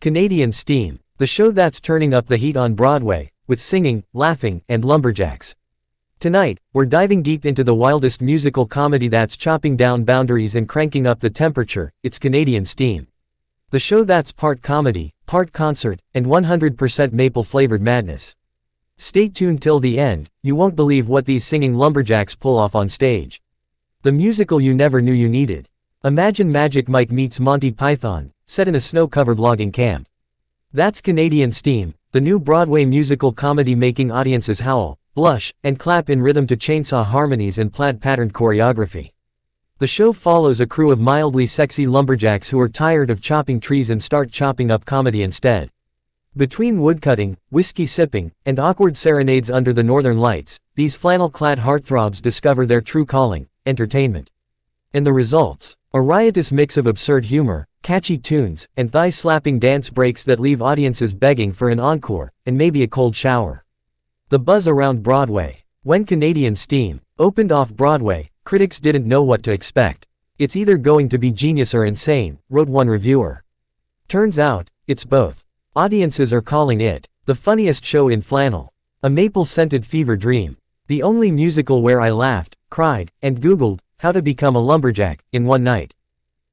Canadian Steam, the show that's turning up the heat on Broadway, with singing, laughing, and lumberjacks. Tonight, we're diving deep into the wildest musical comedy that's chopping down boundaries and cranking up the temperature. It's Canadian Steam. The show that's part comedy, part concert, and 100% maple-flavored madness. Stay tuned till the end, you won't believe what these singing lumberjacks pull off on stage. The musical you never knew you needed. Imagine Magic Mike meets Monty Python, set in a snow-covered logging camp. That's Canadian Steam, the new Broadway musical comedy making audiences howl, blush, and clap in rhythm to chainsaw harmonies and plaid-patterned choreography. The show follows a crew of mildly sexy lumberjacks who are tired of chopping trees and start chopping up comedy instead. Between woodcutting, whiskey sipping, and awkward serenades under the northern lights, these flannel-clad heartthrobs discover their true calling, entertainment. And the results? A riotous mix of absurd humor, catchy tunes, and thigh-slapping dance breaks that leave audiences begging for an encore, and maybe a cold shower. The buzz around Broadway. When Canadian Steam opened off-Broadway, critics didn't know what to expect. It's either going to be genius or insane, wrote one reviewer. Turns out, it's both. Audiences are calling it the funniest show in flannel. A maple-scented fever dream. The only musical where I laughed, cried, and Googled how to become a lumberjack in one night.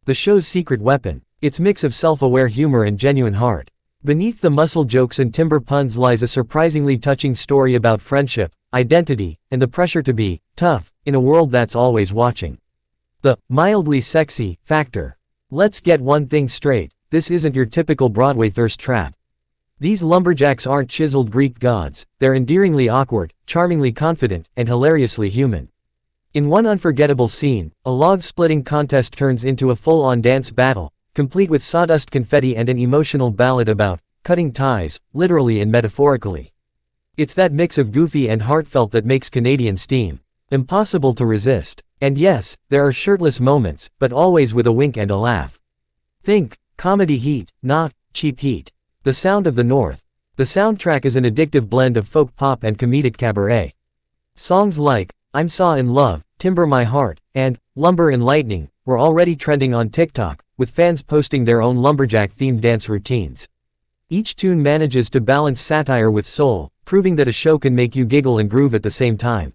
The show's secret weapon. Its mix of self-aware humor and genuine heart. Beneath the muscle jokes and timber puns lies a surprisingly touching story about friendship, identity, and the pressure to be tough in a world that's always watching. The mildly sexy factor. Let's get one thing straight, this isn't your typical Broadway thirst trap. These lumberjacks aren't chiseled Greek gods, they're endearingly awkward, charmingly confident, and hilariously human. In one unforgettable scene, a log-splitting contest turns into a full-on dance battle, complete with sawdust confetti and an emotional ballad about cutting ties, literally and metaphorically. It's that mix of goofy and heartfelt that makes Canadian Steam impossible to resist. And yes, there are shirtless moments, but always with a wink and a laugh. Think comedy heat, not cheap heat. The Sound of the North. The soundtrack is an addictive blend of folk pop and comedic cabaret. Songs like I'm Saw in Love, Timber My Heart, and Lumber and Lightning were already trending on TikTok, with fans posting their own lumberjack-themed dance routines. Each tune manages to balance satire with soul, proving that a show can make you giggle and groove at the same time.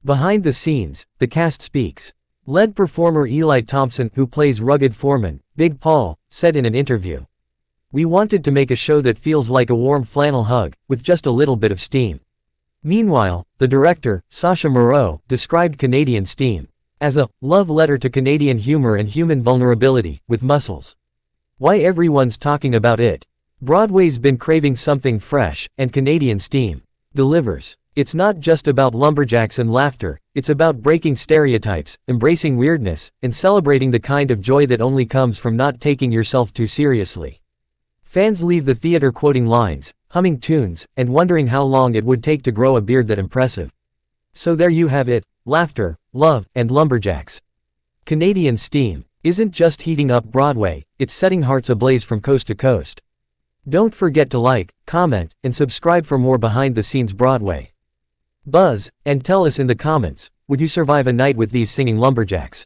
Behind the scenes, the cast speaks. Lead performer Eli Thompson, who plays rugged foreman Big Paul, said in an interview, "We wanted to make a show that feels like a warm flannel hug, with just a little bit of steam." Meanwhile, the director, Sacha Moreau, described Canadian Steam as a love letter to Canadian humor and human vulnerability, with muscles. Why everyone's talking about it. Broadway's been craving something fresh, and Canadian Steam delivers. It's not just about lumberjacks and laughter, it's about breaking stereotypes, embracing weirdness, and celebrating the kind of joy that only comes from not taking yourself too seriously. Fans leave the theater quoting lines, humming tunes, and wondering how long it would take to grow a beard that impressive. So there you have it, laughter, love, and lumberjacks. Canadian Steam isn't just heating up Broadway, it's setting hearts ablaze from coast to coast. Don't forget to like, comment, and subscribe for more behind-the-scenes Broadway buzz, and tell us in the comments, would you survive a night with these singing lumberjacks?